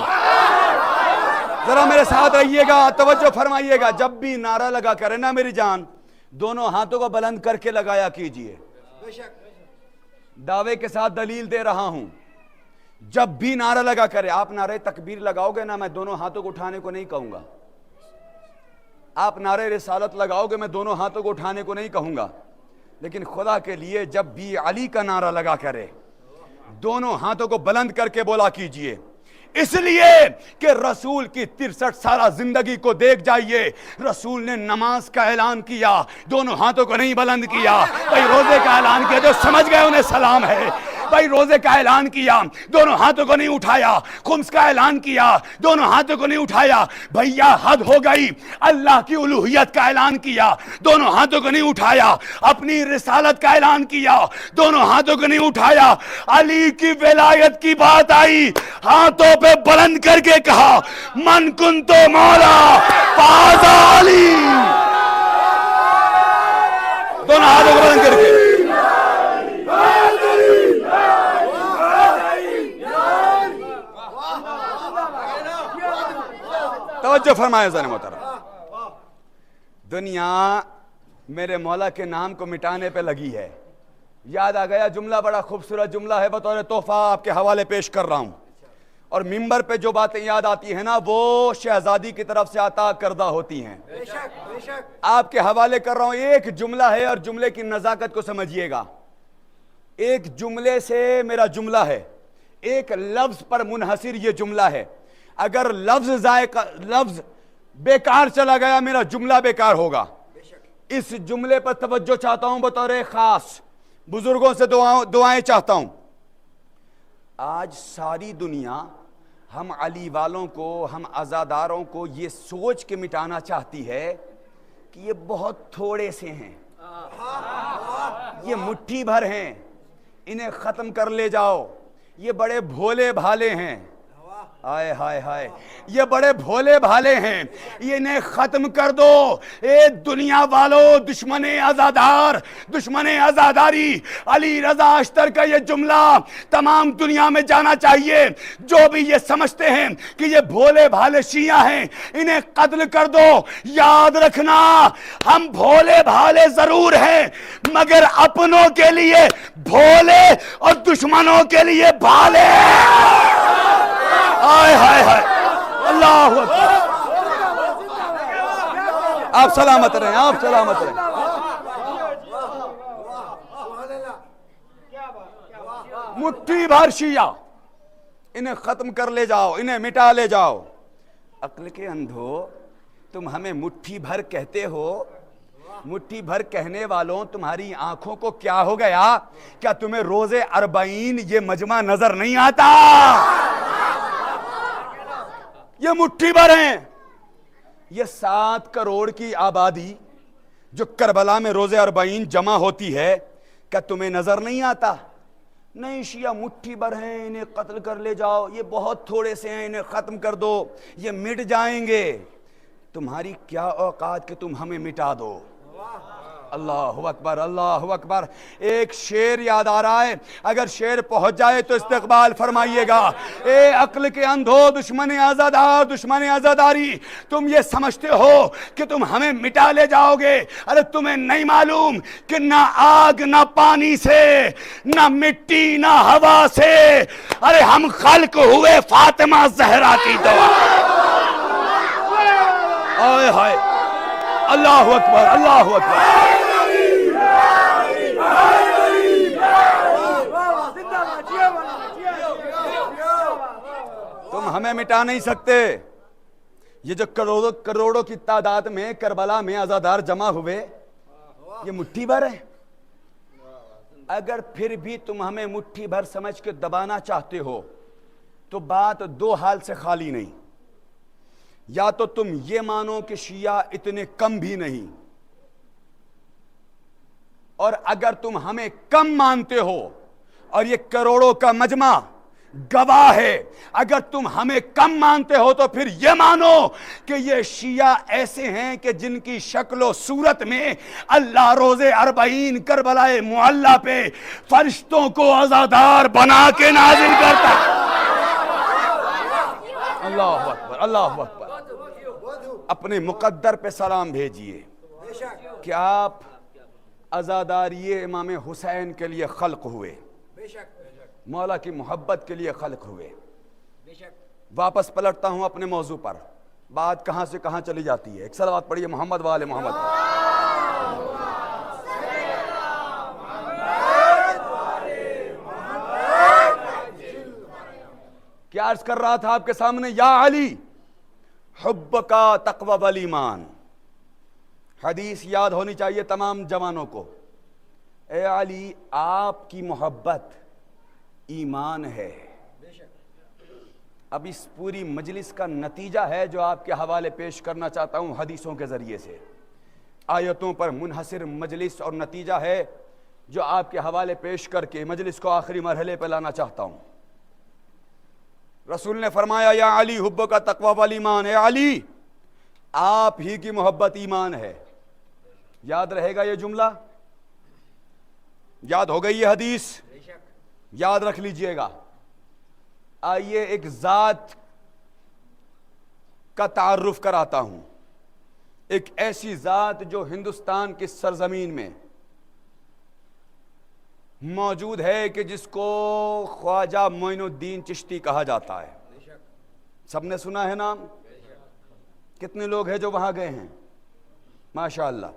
ذرا میرے ساتھ رہیے گا، توجہ فرمائیے گا، جب بھی نعرہ لگا کرے نا میری جان، دونوں ہاتھوں کو بلند کر کے لگایا کیجئے۔ دعوے کے ساتھ دلیل دے رہا ہوں، جب بھی نعرہ لگا کرے، آپ نعرہ تکبیر لگاؤ گے نا، میں دونوں ہاتھوں کو اٹھانے کو نہیں کہوں گا۔ آپ نعرہ رسالت لگاؤ گے، میں دونوں ہاتھوں کو اٹھانے کو نہیں کہوں گا، لیکن خدا کے لیے جب بھی علی کا نعرہ لگا کرے دونوں ہاتھوں کو بلند کر کے بولا کیجئے، اس لیے کہ رسول کی 63 سالہ زندگی کو دیکھ جائیے، رسول نے نماز کا اعلان کیا، دونوں ہاتھوں کو نہیں بلند کیا۔ بھائی روزے کا اعلان کیا، جو سمجھ گئے انہیں سلام ہے۔ بھائی روزے کا اعلان کیا، دونوں ہاتھوں کو نہیں اٹھایا۔ خمس کا اعلان کیا، دونوں ہاتھوں کو نہیں اٹھایا۔ بھیا حد ہو گئی، اللہ کی الوہیت کا اعلان کیا، دونوں ہاتھوں کو نہیں اٹھایا۔ اپنی رسالت کا اعلان کیا، دونوں ہاتھوں کو نہیں اٹھایا۔ علی کی ولایت کی بات آئی، ہاتھوں پہ بلند کر کے کہا، من کنتو مولا فہذا علی۔ دونوں ہاتھوں کو بلند کر کے توجہ فرمائے ذرا محترم، دنیا میرے مولا کے نام کو مٹانے پہ لگی ہے۔ یاد آ گیا جملہ، بڑا خوبصورت جملہ ہے، بطور تحفہ آپ کے حوالے پیش کر رہا ہوں۔ اور ممبر پہ جو باتیں یاد آتی ہیں نا وہ شہزادی کی طرف سے عطا کردہ ہوتی ہیں۔ آپ کے حوالے کر رہا ہوں، ایک جملہ ہے اور جملے کی نزاکت کو سمجھیے گا۔ ایک جملے سے میرا جملہ ہے، ایک لفظ پر منحصر یہ جملہ ہے۔ اگر لفظ بیکار چلا گیا میرا جملہ بیکار ہوگا۔ اس جملے پر توجہ چاہتا ہوں، بطور خاص بزرگوں سے دعائیں چاہتا ہوں۔ آج ساری دنیا ہم علی والوں کو، ہم عزاداروں کو یہ سوچ کے مٹانا چاہتی ہے کہ یہ بہت تھوڑے سے ہیں، یہ مٹھی بھر ہیں، انہیں ختم کر لے جاؤ، یہ بڑے بھولے بھالے ہیں۔ آئے ہائے ہائے، یہ بڑے بھولے بھالے ہیں، انہیں ختم کر دو۔ اے دنیا والو، دشمن عزادار، دشمن عزاداری، علی رضا اشتر کا یہ جملہ تمام دنیا میں جانا چاہیے۔ جو بھی یہ سمجھتے ہیں کہ یہ بھولے بھالے شیعہ ہیں، انہیں قتل کر دو۔ یاد رکھنا، ہم بھولے بھالے ضرور ہیں مگر اپنوں کے لیے بھولے اور دشمنوں کے لیے بھالے۔ آئے ہائے ہائے، اللہ اکبر۔ آپ سلامت رہیں، آپ سلامت رہیں۔ مٹھی بھر شیعہ، انہیں ختم کر لے جاؤ، انہیں مٹا لے جاؤ۔ عقل کے اندھو، تم ہمیں مٹھی بھر کہتے ہو، مٹھی بھر کہنے والوں تمہاری آنکھوں کو کیا ہو گیا؟ کیا تمہیں روز 40 یہ مجمع نظر نہیں آتا؟ یہ مٹھی بھر ہیں۔ یہ 7 کروڑ کی آبادی جو کربلا میں روز 40 جمع ہوتی ہے، کیا تمہیں نظر نہیں آتا؟ نہیں، شیعہ مٹھی بھر ہیں، انہیں قتل کر لے جاؤ، یہ بہت تھوڑے سے ہیں، انہیں ختم کر دو، یہ مٹ جائیں گے۔ تمہاری کیا اوقات کہ تم ہمیں مٹا دو؟ اللہ اکبر، اللہ اکبر۔ ایک شعر یاد آ رہا ہے، اگر شعر پہنچ جائے تو استقبال فرمائیے گا۔ اے عقل کے اندھو، دشمن عزادار، دشمن عزاداری، تم یہ سمجھتے ہو کہ تم ہمیں مٹا لے جاؤ گے؟ ارے تمہیں نہیں معلوم کہ نہ آگ نہ پانی سے، نہ مٹی نہ ہوا سے، ارے ہم خلق ہوئے فاطمہ زہرا کی دعا۔ آئے ہائے، اللہ اکبر، اللہ اکبر۔ تم ہمیں مٹا نہیں سکتے۔ یہ جو کروڑوں کی تعداد میں کربلا میں عزادار جمع ہوئے، یہ مٹھی بھر ہے۔ اگر پھر بھی تم ہمیں مٹھی بھر سمجھ کے دبانا چاہتے ہو تو بات 2 حال سے خالی نہیں۔ یا تو تم یہ مانو کہ شیعہ اتنے کم بھی نہیں، اور اگر تم ہمیں کم مانتے ہو اور یہ کروڑوں کا مجمع گواہ ہے، اگر تم ہمیں کم مانتے ہو تو پھر یہ مانو کہ یہ شیعہ ایسے ہیں کہ جن کی شکل و صورت میں اللہ روز 40 کربلائے معلی پہ فرشتوں کو عزادار بنا کے نازل کرتا۔ اللہ اکبر، اللہ اکبر۔ اپنے مقدر پہ سلام بھیجئے کہ آپ عزاداری امام حسین کے لیے خلق ہوئے، مولا کی محبت کے لیے خلق ہوئے۔ واپس پلٹتا ہوں اپنے موضوع پر، بات کہاں سے کہاں چلی جاتی ہے۔ ایک صلوات پڑھیے محمد والے محمد۔ کیا عرض کر رہا تھا آپ کے سامنے؟ یا علی حب کا تقوی والایمان۔ حدیث یاد ہونی چاہیے تمام جوانوں کو۔ اے علی، آپ کی محبت ایمان ہے۔ اب اس پوری مجلس کا نتیجہ ہے جو آپ کے حوالے پیش کرنا چاہتا ہوں حدیثوں کے ذریعے سے۔ آیتوں پر منحصر مجلس اور نتیجہ ہے جو آپ کے حوالے پیش کر کے مجلس کو آخری مرحلے پہ لانا چاہتا ہوں۔ رسول نے فرمایا یا علی حب کا تقوی والایمان، اے علی آپ ہی کی محبت ایمان ہے۔ یاد رہے گا یہ جملہ؟ یاد ہو گئی یہ حدیث؟ یاد رکھ لیجئے گا۔ آئیے ایک ذات کا تعارف کراتا ہوں، ایک ایسی ذات جو ہندوستان کی سرزمین میں موجود ہے کہ جس کو خواجہ معین الدین چشتی کہا جاتا ہے۔ سب نے سنا ہے نام؟ کتنے لوگ ہیں جو وہاں گئے ہیں؟ ماشاءاللہ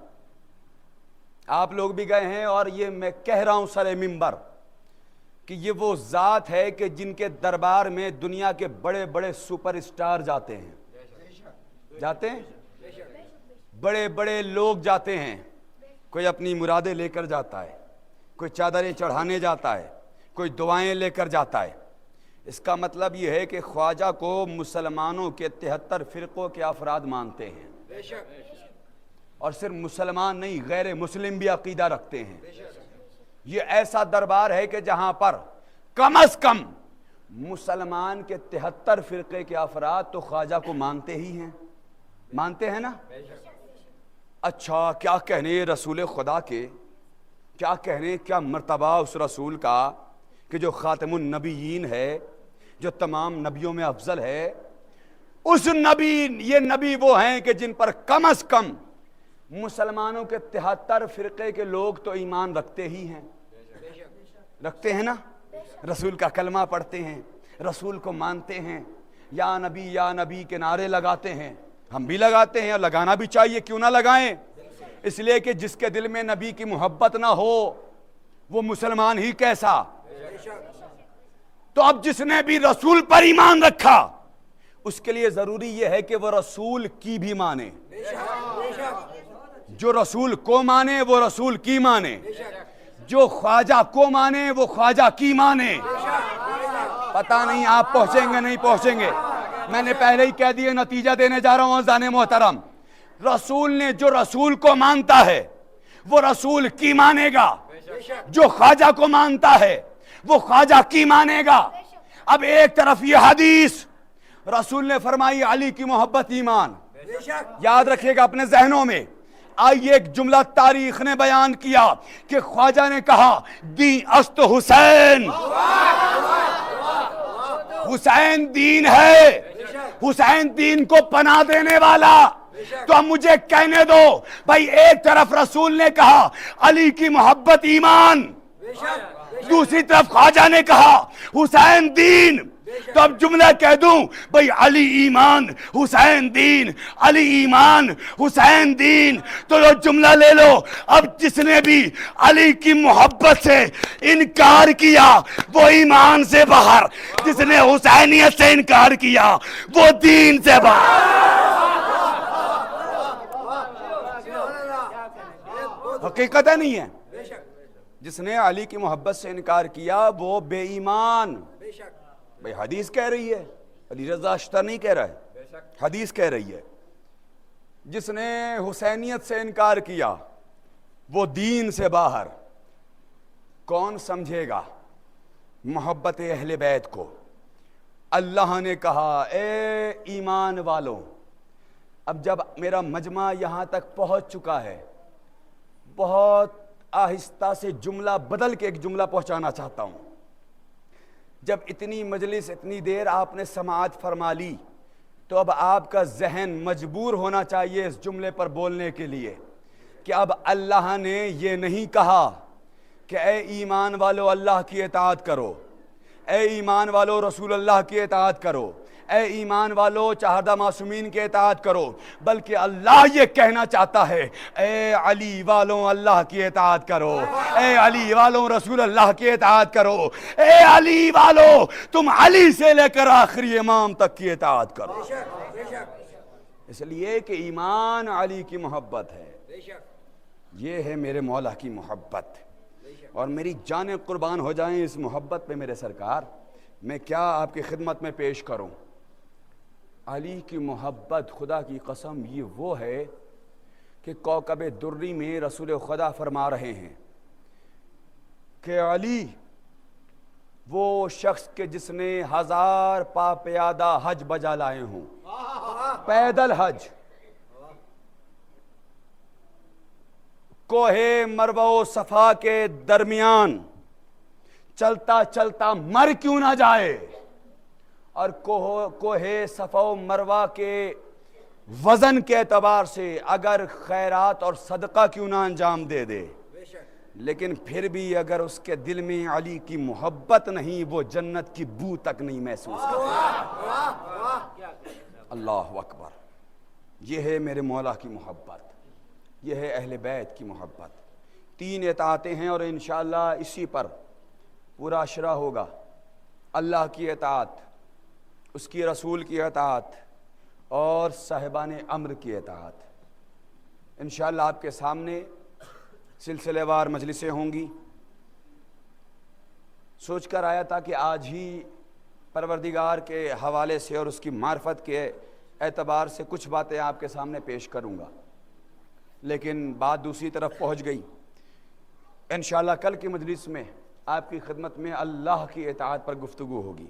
آپ لوگ بھی گئے ہیں، اور یہ میں کہہ رہا ہوں سر منبر کہ یہ وہ ذات ہے کہ جن کے دربار میں دنیا کے بڑے بڑے سپر اسٹار جاتے ہیں، بڑے بڑے لوگ جاتے ہیں۔ کوئی اپنی مرادیں لے کر جاتا ہے، کوئی چادریں چڑھانے جاتا ہے، کوئی دعائیں لے کر جاتا ہے۔ اس کا مطلب یہ ہے کہ خواجہ کو مسلمانوں کے 73 فرقوں کے افراد مانتے ہیں، اور صرف مسلمان نہیں، غیر مسلم بھی عقیدہ رکھتے ہیں۔ یہ ایسا دربار ہے کہ جہاں پر کم از کم مسلمان کے 73 فرقے کے افراد تو خواجہ کو مانتے ہی ہیں، مانتے ہیں نا؟ اچھا کیا کہنے رسول خدا کے، کیا کہنے، کیا مرتبہ اس رسول کا کہ جو خاتم النبیین ہے، جو تمام نبیوں میں افضل ہے۔ اس نبی، یہ نبی وہ ہیں کہ جن پر کم از کم مسلمانوں کے 73 فرقے کے لوگ تو ایمان رکھتے ہی ہیں، رکھتے ہیں نا؟ رسول کا کلمہ پڑھتے ہیں، رسول کو مانتے ہیں، یا نبی کے نعرے لگاتے ہیں، ہم بھی لگاتے ہیں اور لگانا بھی چاہیے، کیوں نہ لگائیں؟ اس لیے کہ جس کے دل میں نبی کی محبت نہ ہو وہ مسلمان ہی کیسا۔ تو اب جس نے بھی رسول پر ایمان رکھا اس کے لیے ضروری یہ ہے کہ وہ رسول کی بھی مانے، جو رسول کو مانے وہ رسول کی مانے، جو خواجہ کو مانے وہ خواجہ کی مانے۔ پتہ نہیں آپ پہنچیں گے نہیں پہنچیں گے، میں نے پہلے ہی کہہ دیا، نتیجہ دینے جا رہا ہوں اذان محترم۔ رسول نے جو رسول کو مانتا ہے وہ رسول کی مانے گا، جو خواجہ کو مانتا ہے وہ خواجہ کی مانے گا۔ اب ایک طرف یہ حدیث رسول نے فرمائی علی کی محبت ایمان، یاد رکھیے گا اپنے ذہنوں میں۔ آئیے ایک جملہ تاریخ نے بیان کیا کہ خواجہ نے کہا دین است حسین، حسین دین ہے، حسین دین کو پناہ دینے والا۔ تو اب مجھے کہنے دو بھائی، ایک طرف رسول نے کہا علی کی محبت ایمان، دوسری طرف خواجہ نے کہا حسین دین، تو اب جملہ کہہ دوں بھائی علی ایمان حسین دین، علی ایمان حسین دین، تو لو جملہ لے لو۔ اب جس نے بھی علی کی محبت سے انکار کیا وہ ایمان سے باہر، جس نے حسینیت سے انکار کیا وہ دین سے باہر۔ حقیقت ہے نہیں ہے؟ جس نے علی کی محبت سے انکار کیا وہ بے ایمان۔ بھئی حدیث کہہ رہی ہے، علی رضا اشتر نہیں کہہ رہا ہے، حدیث کہہ رہی ہے۔ جس نے حسینیت سے انکار کیا وہ دین سے باہر۔ کون سمجھے گا محبت اہل بیت کو؟ اللہ نے کہا اے ایمان والوں۔ اب جب میرا مجمع یہاں تک پہنچ چکا ہے، بہت آہستہ سے جملہ بدل کے ایک جملہ پہنچانا چاہتا ہوں۔ جب اتنی مجلس، اتنی دیر آپ نے سماعت فرما لی تو اب آپ کا ذہن مجبور ہونا چاہیے اس جملے پر بولنے کے لیے کہ اب اللہ نے یہ نہیں کہا کہ اے ایمان والو اللہ کی اطاعت کرو، اے ایمان والو رسول اللہ کی اطاعت کرو، اے ایمان والو چہردہ معصومین کے اطاعت کرو، بلکہ اللہ یہ کہنا چاہتا ہے اے علی والوں اللہ کی اطاعت کرو، اے علی والوں رسول اللہ کی اطاعت کرو، اے علی والوں تم علی سے لے کر آخری امام تک کی اطاعت کرو۔ اس لیے کہ ایمان علی کی محبت ہے، یہ ہے میرے مولا کی محبت، اور میری جانیں قربان ہو جائیں اس محبت پہ میرے سرکار۔ میں کیا آپ کی خدمت میں پیش کروں؟ علی کی محبت خدا کی قسم یہ وہ ہے کہ کوکب دری میں رسول خدا فرما رہے ہیں کہ علی وہ شخص کہ جس نے 1000 پا پیادہ حج بجا لائے ہوں، پیدل حج، کوہ مروہ و صفا کے درمیان چلتا چلتا مر کیوں نہ جائے، اور کوہ صفا و مروہ کے وزن کے اعتبار سے اگر خیرات اور صدقہ کیوں نہ انجام دے دے، لیکن پھر بھی اگر اس کے دل میں علی کی محبت نہیں وہ جنت کی بو تک نہیں محسوس کرتا۔ اللہ اکبر، یہ ہے میرے مولا کی محبت، یہ ہے اہل بیت کی محبت۔ 3 اطاعتیں ہیں اور انشاءاللہ اسی پر پورا اشرا ہوگا۔ اللہ کی اطاعت، اس کی رسول کی اطاعت اور صاحبان امر کی اطاعت۔ انشاءاللہ آپ کے سامنے سلسلے وار مجلسیں ہوں گی۔ سوچ کر آیا تھا کہ آج ہی پروردگار کے حوالے سے اور اس کی معرفت کے اعتبار سے کچھ باتیں آپ کے سامنے پیش کروں گا، لیکن بات دوسری طرف پہنچ گئی۔ انشاءاللہ کل کی مجلس میں آپ کی خدمت میں اللہ کی اطاعت پر گفتگو ہوگی۔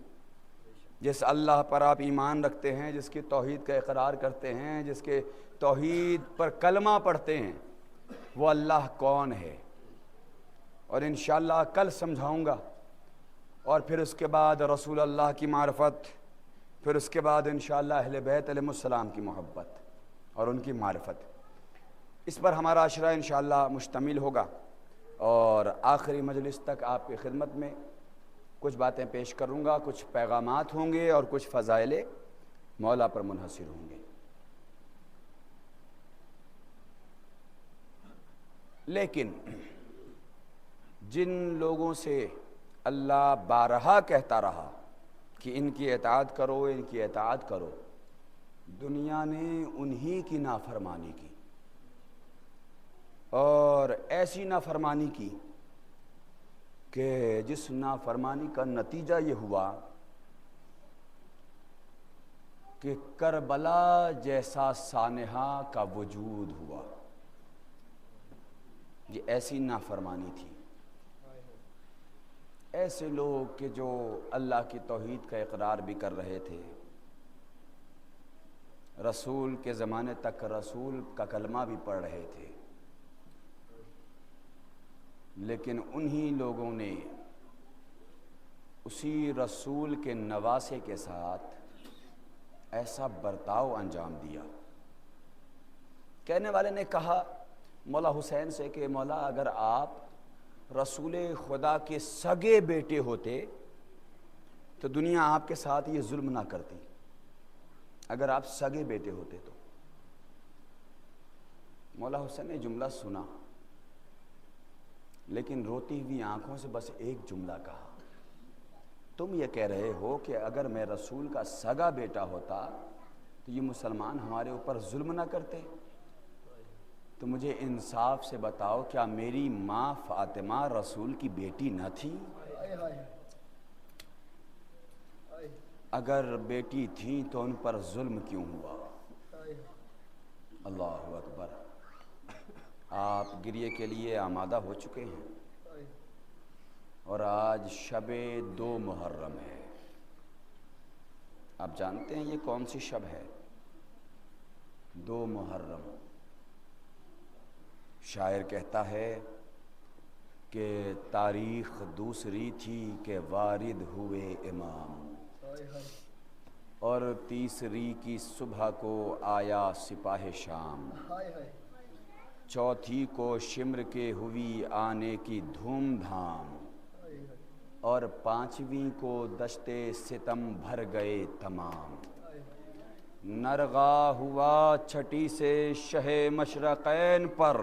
جس اللہ پر آپ ایمان رکھتے ہیں، جس کی توحید کا اقرار کرتے ہیں، جس کے توحید پر کلمہ پڑھتے ہیں، وہ اللہ کون ہے، اور انشاءاللہ کل سمجھاؤں گا، اور پھر اس کے بعد رسول اللہ کی معرفت، پھر اس کے بعد انشاءاللہ اہل بیت علیہ السلام کی محبت اور ان کی معرفت، اس پر ہمارا عشرہ انشاءاللہ مشتمل ہوگا، اور آخری مجلس تک آپ کی خدمت میں کچھ باتیں پیش کروں گا، کچھ پیغامات ہوں گے اور کچھ فضائل مولا پر منحصر ہوں گے۔ لیکن جن لوگوں سے اللہ بارہا کہتا رہا کہ ان کی اطاعت کرو، ان کی اطاعت کرو، دنیا نے انہی کی نافرمانی کی، اور ایسی نافرمانی کی کہ جس نافرمانی کا نتیجہ یہ ہوا کہ کربلا جیسا سانحہ کا وجود ہوا۔ یہ ایسی نافرمانی تھی، ایسے لوگ کہ جو اللہ کی توحید کا اقرار بھی کر رہے تھے، رسول کے زمانے تک رسول کا کلمہ بھی پڑھ رہے تھے، لیکن انہی لوگوں نے اسی رسول کے نواسے کے ساتھ ایسا برتاؤ انجام دیا۔ کہنے والے نے کہا مولا حسین سے کہ مولا اگر آپ رسول خدا کے سگے بیٹے ہوتے تو دنیا آپ کے ساتھ یہ ظلم نہ کرتی، اگر آپ سگے بیٹے ہوتے تو۔ مولا حسین نے جملہ سنا، لیکن روتی ہوئی آنکھوں سے بس ایک جملہ کہا، تم یہ کہہ رہے ہو کہ اگر میں رسول کا سگا بیٹا ہوتا تو یہ مسلمان ہمارے اوپر ظلم نہ کرتے؟ تو مجھے انصاف سے بتاؤ، کیا میری ماں فاطمہ رسول کی بیٹی نہ تھی؟ اگر بیٹی تھی تو ان پر ظلم کیوں ہوا؟ اللہ اکبر۔ آپ گریے کے لیے آمادہ ہو چکے ہیں، اور آج شب 2 محرم ہے۔ آپ جانتے ہیں یہ کون سی شب ہے؟ 2 محرم۔ شاعر کہتا ہے کہ تاریخ دوسری تھی کہ وارد ہوئے امام، اور تیسری کی صبح کو آیا سپاہ شام، چوتھی کو شمر کے ہوئی آنے کی دھوم دھام، اور 5ویں کو دشتے ستم بھر گئے تمام، نرغا ہوا چھٹی سے شہ مشرقین پر،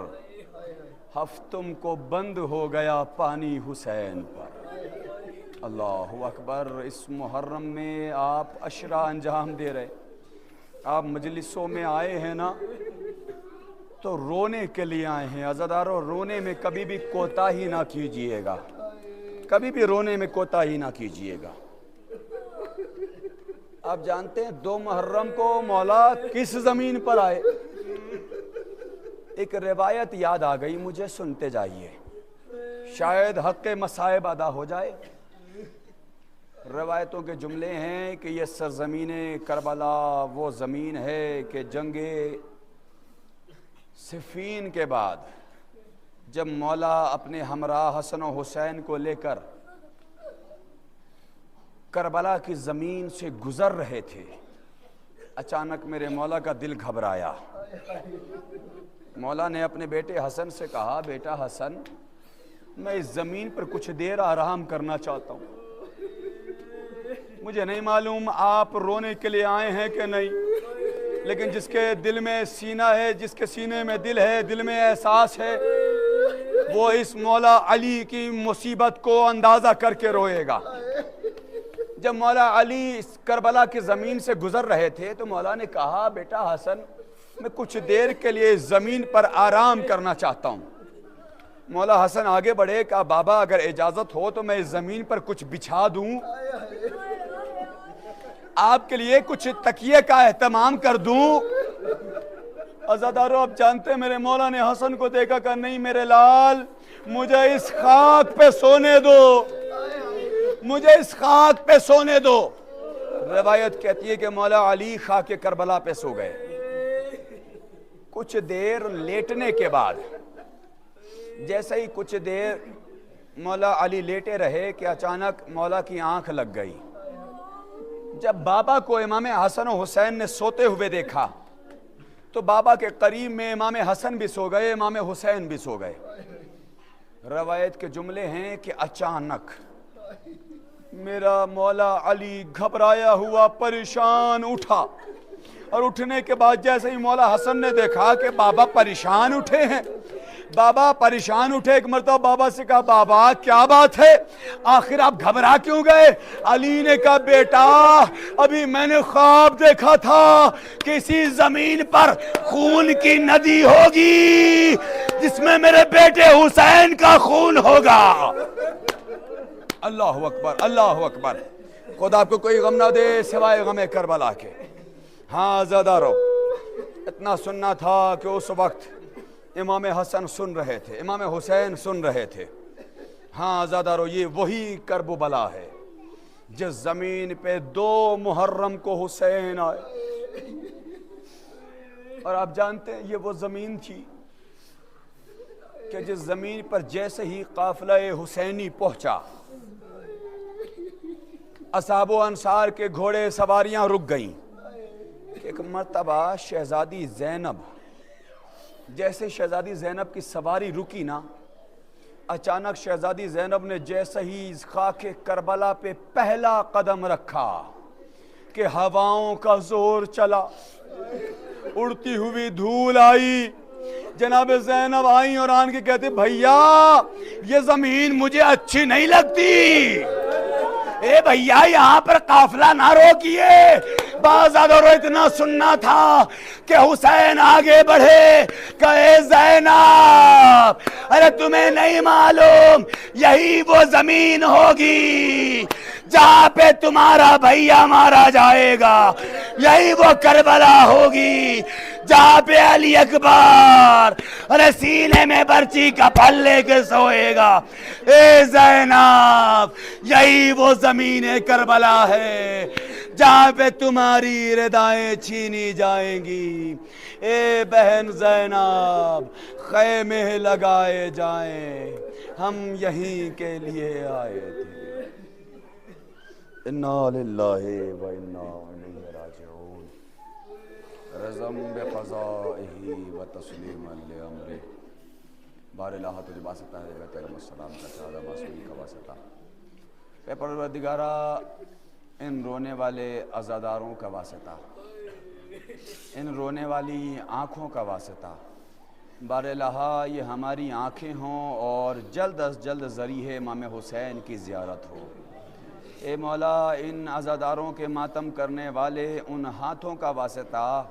ہفتم کو بند ہو گیا پانی حسین پر۔ اللہ اکبر۔ اس محرم میں آپ عشرہ انجام دے رہے، آپ مجلسوں میں آئے ہیں نا تو رونے کے لیے آئے ہیں۔ عزادارو، رونے میں کبھی بھی کوتاہی نہ کیجئے گا، کبھی بھی رونے میں کوتاہی نہ کیجئے گا۔ آپ جانتے ہیں 2 محرم کو مولا کس زمین پر آئے؟ ایک روایت یاد آ گئی مجھے، سنتے جائیے، شاید حق مصائب ادا ہو جائے۔ روایتوں کے جملے ہیں کہ یہ سرزمین کربلا وہ زمین ہے کہ جنگ صفین کے بعد جب مولا اپنے ہمراہ حسن و حسین کو لے کر کربلا کی زمین سے گزر رہے تھے، اچانک میرے مولا کا دل گھبرایا۔ مولا نے اپنے بیٹے حسن سے کہا، بیٹا حسن، میں اس زمین پر کچھ دیر آرام کرنا چاہتا ہوں، مجھے نہیں معلوم آپ رونے کے لیے آئے ہیں کہ نہیں، لیکن جس کے دل میں سینہ ہے، جس کے سینے میں دل ہے، دل میں احساس ہے، وہ اس مولا علی کی مصیبت کو اندازہ کر کے روئے گا۔ جب مولا علی اس کربلا کی زمین سے گزر رہے تھے تو مولا نے کہا، بیٹا حسن، میں کچھ دیر کے لیے اس زمین پر آرام کرنا چاہتا ہوں۔ مولا حسن آگے بڑھے، کہا بابا اگر اجازت ہو تو میں اس زمین پر کچھ بچھا دوں، آپ کے لیے کچھ تکیے کا اہتمام کر دوں۔ عزادارو، آپ جانتے ہیں میرے مولا نے حسن کو دیکھا کہ نہیں میرے لال، مجھے اس خاک پہ سونے دو، مجھے اس خاک پہ سونے دو۔ روایت کہتی ہے کہ مولا علی خاک کربلا پہ سو گئے. کچھ دیر لیٹنے کے بعد جیسے ہی کچھ دیر مولا علی لیٹے رہے کہ اچانک مولا کی آنکھ لگ گئی. جب بابا کو امام حسن و حسین نے سوتے ہوئے دیکھا تو بابا کے قریب میں امام حسن بھی سو گئے, امام حسین بھی سو گئے. روایت کے جملے ہیں کہ اچانک میرا مولا علی گھبرایا ہوا پریشان اٹھا, اور اٹھنے کے بعد جیسے ہی مولا حسن نے دیکھا کہ بابا پریشان اٹھے ہیں, بابا پریشان اٹھے, ایک مرتبہ بابا سے کہا بابا کیا بات ہے, آخر آپ گھبرا کیوں گئے؟ علی نے کہا بیٹا ابھی میں نے خواب دیکھا تھا کسی زمین پر خون کی ندی ہوگی جس میں میرے بیٹے حسین کا خون ہوگا. اللہ اکبر, اللہ اکبر. خدا آپ کو کوئی غم نہ دے سوائے غم کربلا کے. ہاں زادارو, اتنا سننا تھا کہ اس وقت امام حسن سن رہے تھے, امام حسین سن رہے تھے. ہاں زادارو, یہ وہی کرب و بلا ہے جس زمین پہ 2 محرم کو حسین آئے. اور آپ جانتے ہیں یہ وہ زمین تھی کہ جس زمین پر جیسے ہی قافلہ حسینی پہنچا اصحاب و انصار کے گھوڑے سواریاں رک گئیں. ایک مرتبہ شہزادی زینب, جیسے شہزادی زینب کی سواری رکی نا, اچانک شہزادی زینب نے جیسے ہی خاک کربلا پہ پہلا قدم رکھا کہ ہواؤں کا زور چلا, اڑتی ہوئی دھول آئی. جناب زینب آئیں اور آن کے کہتے بھیا یہ زمین مجھے اچھی نہیں لگتی, اے بھیا یہاں پر قافلہ نہ روکیے. بعض ادھر اتنا سننا تھا کہ حسین آگے بڑھے کہ اے زینب ارے تمہیں نہیں معلوم یہی وہ زمین ہوگی جہاں پہ تمہارا بھیا مارا جائے گا, یہی وہ کربلا ہوگی جہاں پہ علی اکبر ارے سینے میں برچی کا پھل لے کے سوئے گا. اے زینب یہی وہ زمین کربلا ہے جہاں پہ تمہاری ردائیں چھینی جائیں گی. اے بہن زینب خیمے لگائے جائیں, ہم یہیں کے لیے آئے تھے. انا للہ و انا الیہ راجعون. رضم بقضائہ و تسلیما لامرہ. بار الہ تجھے واسطہ ہے بیت علم السلام کا چادہ معصومی کا واسطہ. اے پروردگارہ ان رونے والے عزاداروں کا واسطہ, ان رونے والی آنکھوں کا واسطہ, بار الہ یہ ہماری آنکھیں ہوں اور جلد از جلد ذریعہ امام حسین کی زیارت ہو. اے مولا ان عزاداروں کے ماتم کرنے والے ان ہاتھوں کا واسطہ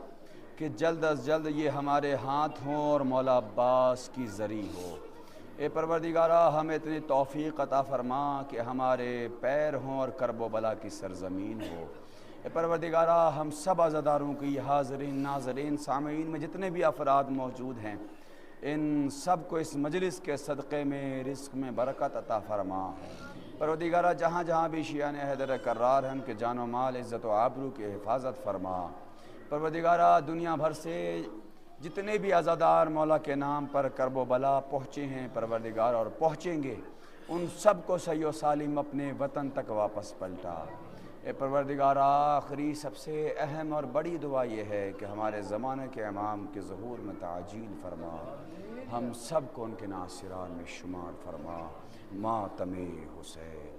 کہ جلد از جلد یہ ہمارے ہاتھ ہوں اور مولا عباس کی ذریع ہو. اے پروردگارہ ہمیں اتنی توفیق عطا فرما کہ ہمارے پیر ہوں اور کرب و بلا کی سرزمین ہو. اے پروردگارہ ہم سب عزاداروں کی حاضرین ناظرین سامعین میں جتنے بھی افراد موجود ہیں ان سب کو اس مجلس کے صدقے میں رزق میں برکت عطا فرما. پروردگارہ جہاں جہاں بھی شیعان حیدر کرار ہیں ان کے جان و مال عزت و آبرو کی حفاظت فرما. پروردگارہ دنیا بھر سے جتنے بھی عزادار مولا کے نام پر کرب و بلا پہنچے ہیں پروردگار اور پہنچیں گے ان سب کو صحیح و سالم اپنے وطن تک واپس پلٹا. اے پروردگارہ آخری سب سے اہم اور بڑی دعا یہ ہے کہ ہمارے زمانے کے امام کے ظہور میں تعجیل فرما, ہم سب کو ان کے ناصران میں شمار فرما. ماتم حسین.